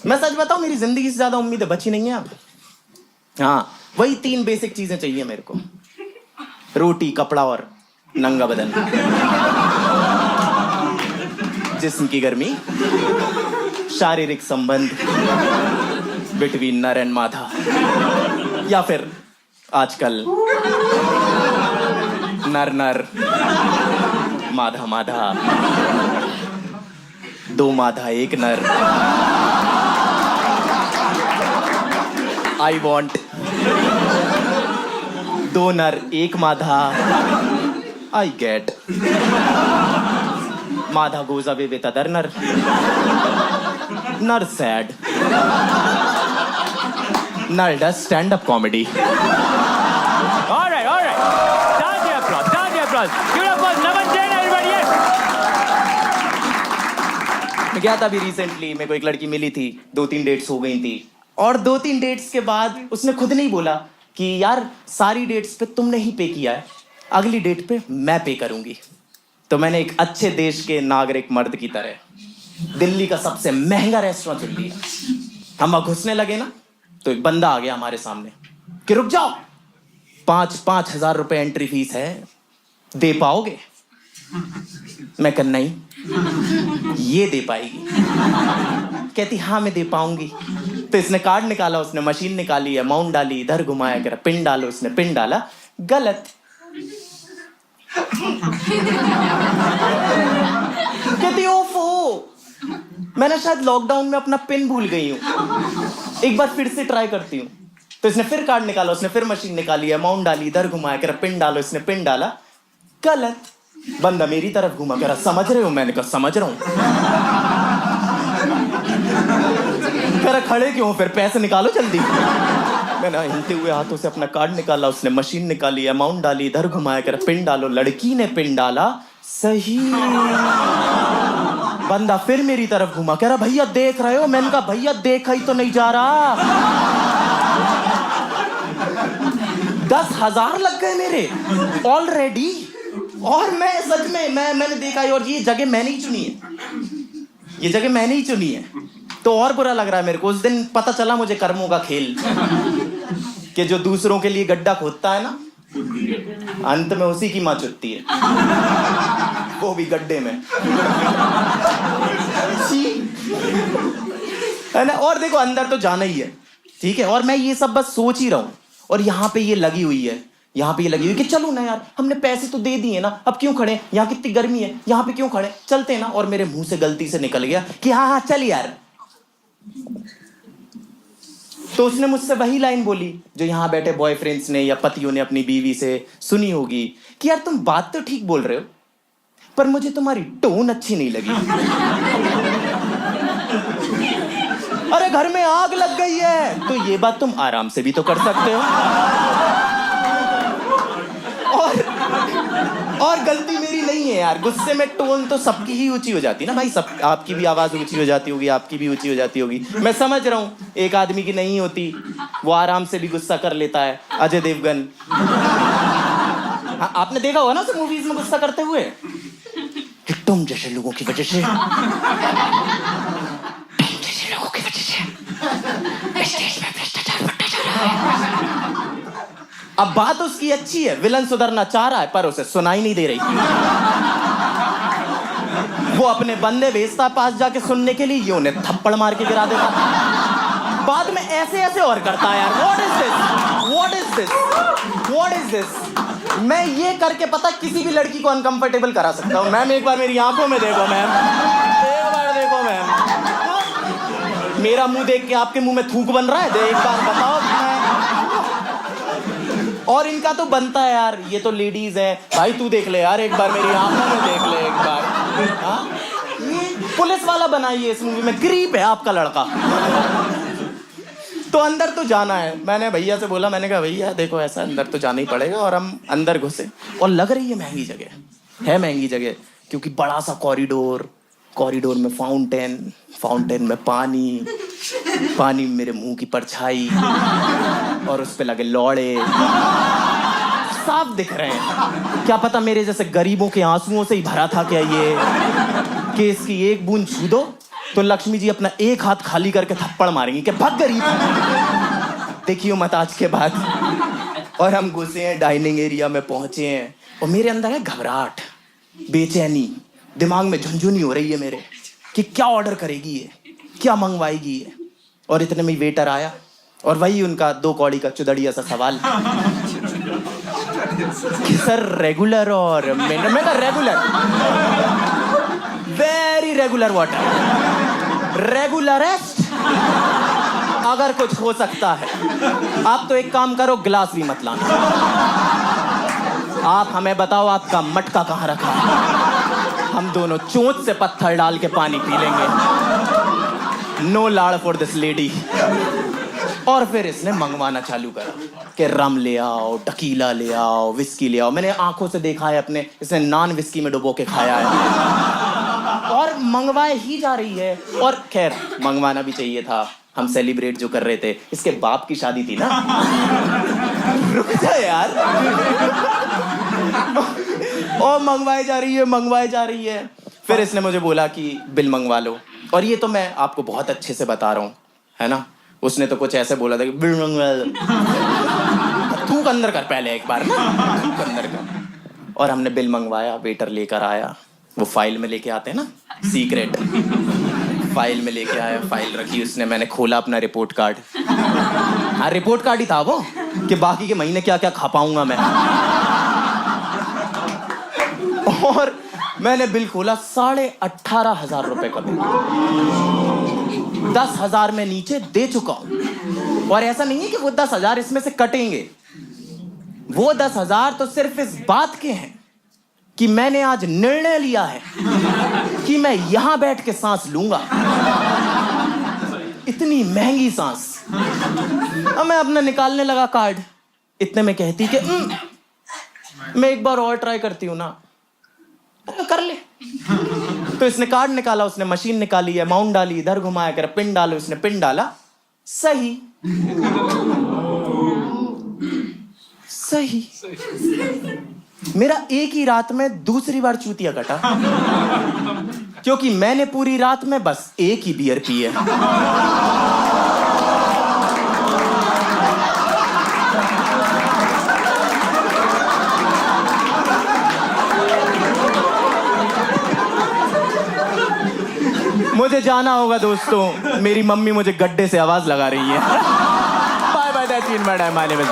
मैं सच बताऊं, मेरी जिंदगी से ज्यादा उम्मीदें बची नहीं है अब। हाँ, वही 3 बेसिक चीजें चाहिए मेरे को, रोटी, कपड़ा और नंगा बदन। जिस्म की गर्मी, शारीरिक संबंध बिटवीन नर एंड माधा, या फिर आजकल नर नर माधा माधा, 2 माधा 1 नर। आई वॉन्ट 2 नर 1 माधा। आई गेट माधा गोes away with other नर। नर सैड, नर does stand up comedy। All right. Down the applause. Give it up for Naman Jain, everybody. Yes. मैं गया था अभी रिसेंटली, मेरे को एक लड़की मिली थी, 2-3 डेट्स हो गई थी, और 2-3 डेट्स के बाद उसने खुद नहीं बोला कि यार सारी डेट्स पे तुमने ही पे किया है, अगली डेट पे मैं पे करूंगी। तो मैंने एक अच्छे देश के नागरिक मर्द की तरह दिल्ली का सबसे महंगा रेस्टोरेंट चुन लिया। हम वहां घुसने लगे ना, तो एक बंदा आ गया हमारे सामने कि रुक जाओ, 5-5 हजार रुपए एंट्री फीस है, दे पाओगे? मैं कहा नहीं, ये दे पाएगी। कहती हाँ मैं दे पाऊंगी। तो इसने कार्ड निकाला, उसने मशीन निकाली, अमाउंट डाली, इधर घुमाया, कह रहा पिन डालो, उसने पिन डाला, गलत। कहती ओफो, मैंने शायद लॉकडाउन में अपना पिन भूल गई हूं, एक बार फिर से ट्राई करती हूँ। तो इसने फिर कार्ड निकाला, उसने फिर मशीन निकाली, अमाउंट डाली, इधर घुमाया, कह रहा पिन डालो, इसने पिन डाला, गलत। बंदा मेरी तरफ घुमा, कह रहा समझ रहे हो? मैंने कहा समझ रहा हूं। कह रहा खड़े क्यों, फिर पैसे निकालो जल्दी। मैंने हिलते हुए हाथों से अपना कार्ड निकाला, उसने मशीन निकाली, अमाउंट डाली, इधर घुमाया, कह रहा पिन डालो। लड़की ने पिन डाला, सही। बंदा फिर मेरी तरफ घुमा, कह रहा भैया देख रहे हो? मैंने कहा भैया देखा ही तो नहीं जा रहा। 10,000 लग गए मेरे ऑलरेडी। और मैं सच में मैंने देखा है, और ये जगह मैंने ही चुनी है, ये जगह मैंने ही चुनी है। तो और बुरा लग रहा है मेरे को। उस दिन पता चला मुझे कर्मों का खेल, कि जो दूसरों के लिए गड्ढा खोदता है ना, अंत में उसी की मां चुत्ती है, वो भी गड्ढे में। है ना? और देखो अंदर तो जाना ही है, ठीक है। और मैं ये सब बस सोच ही रहा हूं, और यहाँ पे ये लगी हुई है, यहाँ पे ये लगी हुई कि चलो ना यार, हमने पैसे तो दे दिए ना, अब क्यों खड़े, यहाँ कितनी गर्मी है, यहाँ पे क्यों खड़े, चलते ना। और मेरे मुंह से गलती से निकल गया कि हाँ चल यार। तो उसने मुझसे वही लाइन बोली जो यहाँ बैठे बॉयफ्रेंड्स ने या पतियों ने अपनी बीवी से सुनी होगी, कि यार तुम बात तो ठीक बोल रहे हो, पर मुझे तुम्हारी टोन अच्छी नहीं लगी। अरे घर में आग लग गई है, तो ये बात तुम आराम से भी तो कर सकते हो। और गलती मेरी नहीं है यार, गुस्से में टोन तो सबकी ही ऊंची हो जाती है ना भाई, सब। आपकी भी आवाज ऊंची हो जाती होगी, आपकी भी ऊंची हो जाती होगी, मैं समझ रहा हूँ। एक आदमी की नहीं होती, वो आराम से भी गुस्सा कर लेता है, अजय देवगन। हाँ, आपने देखा होगा ना उसे मूवीज में गुस्सा करते हुए, कि तुम जैसे लोगों की वजह से, स्टेज में भ्रष्टाचार बढ़ता जा रहा है। अब बात उसकी अच्छी है, विलन सुधरना चाह रहा है, पर उसे सुनाई नहीं दे रही। वो अपने बंदे भेजता पास जाके सुनने के लिए, ये उन्हें थप्पड़ मार के गिरा देता। बाद में ऐसे ऐसे और करता है यार। What is this? What is this? What is this? मैं ये करके पता किसी भी लड़की को अनकंफर्टेबल करा सकता हूँ। मैम एक बार मेरी आंखों में देखो मैम, एक बार देखो मैम। मेरा मुंह देख के आपके मुंह में थूक बन रहा है, एक बार बताओ। और इनका तो बनता है यार, ये तो लेडीज है भाई, तू देख ले यार एक बार मेरी आंखों में देख ले एक बार। हाँ? ये पुलिस वाला बनाइए इस मूवी में, गरीब है आपका लड़का। तो अंदर तो जाना है। मैंने भैया से बोला, मैंने कहा भैया देखो ऐसा अंदर तो जाना ही पड़ेगा। और हम अंदर घुसे, और लग रही है महंगी जगह है, महंगी जगह, क्योंकि बड़ा सा कॉरिडोर, कॉरिडोर में फाउंटेन, फाउंटेन में पानी, पानी में मेरे मुंह की परछाई, और उस पे लगे लौड़े साफ दिख रहे हैं। क्या पता मेरे जैसे गरीबों के आंसुओं से ही भरा था क्या ये, कि इसकी एक बूंद छू दो तो लक्ष्मी जी अपना एक हाथ खाली करके थप्पड़ मारेंगी कि भाग गरीब। देखियो मत आज के बाद। और हम घुसे हैं, डाइनिंग एरिया में पहुंचे हैं और मेरे अंदर है घबराहट, बेचैनी, दिमाग में झुंझुनी हो रही है मेरे कि क्या ऑर्डर करेगी ये, क्या मंगवाएगी ये। और इतने में वेटर आया और वही उनका 2 कौड़ी का चुदड़िया सा सवाल कि सर रेगुलर और मैं कहा रेगुलर, वेरी रेगुलर वाटर, रेगुलरेस्ट अगर कुछ हो सकता है। आप तो एक काम करो, गिलास भी मत लाना, आप हमें बताओ आपका मटका कहाँ रखा है, हम दोनों चोंच से पत्थर डाल के पानी पी लेंगे। नो लाड़ फॉर दिस लेडी। और फिर इसने मंगवाना चालू करा कि रम ले आओ, टकीला ले आओ, विस्की ले आओ। मैंने आंखों से देखा है अपने, इसने नान विस्की में डुबो के खाया है और मंगवाए ही जा रही है। और खैर मंगवाना भी चाहिए था, हम सेलिब्रेट जो कर रहे थे, इसके बाप की शादी थी ना। रुक जा यार। और मंगवाई जा रही है, मंगवाई जा रही है। फिर इसने मुझे बोला कि बिल मंगवा लो। और ये तो मैं आपको बहुत अच्छे से बता रहा हूँ, है ना। उसने तो कुछ ऐसे बोला था कि बिल मंगवा लो। थूक अंदर कर पहले एक बार ना, थूक अंदर कर। और हमने बिल मंगवाया, वेटर लेकर आया, वो फाइल में लेके आते हैं ना, सीक्रेट फाइल में लेके आया, फाइल रखी उसने, मैंने खोला अपना रिपोर्ट कार्ड। हाँ रिपोर्ट कार्ड ही था वो, कि बाकी के महीने क्या क्या खा पाऊंगा मैं। और मैंने बिल खोला, 18,500 रुपए का बिल। 10,000 में नीचे दे चुका हूं। और ऐसा नहीं है कि वो 10,000 इसमें से कटेंगे, वो 10,000 तो सिर्फ इस बात के हैं कि मैंने आज निर्णय लिया है कि मैं यहां बैठ के सांस लूंगा, इतनी महंगी सांस। अब मैं अपना निकालने लगा कार्ड, इतने में कहती कि मैं एक बार और ट्राई करती हूं ना। कर ले। तो इसने कार्ड निकाला, उसने मशीन निकाली, अमाउंट डाली, इधर घुमाया कर, पिन डालो, उसने पिन डाला, सही सही। मेरा एक ही रात में दूसरी बार चूतिया कटा, क्योंकि मैंने पूरी रात में बस एक ही बियर पी है। मुझे जाना होगा दोस्तों, मेरी मम्मी मुझे गड्ढे से आवाज लगा रही है। Bye bye, that's it, madam, my name is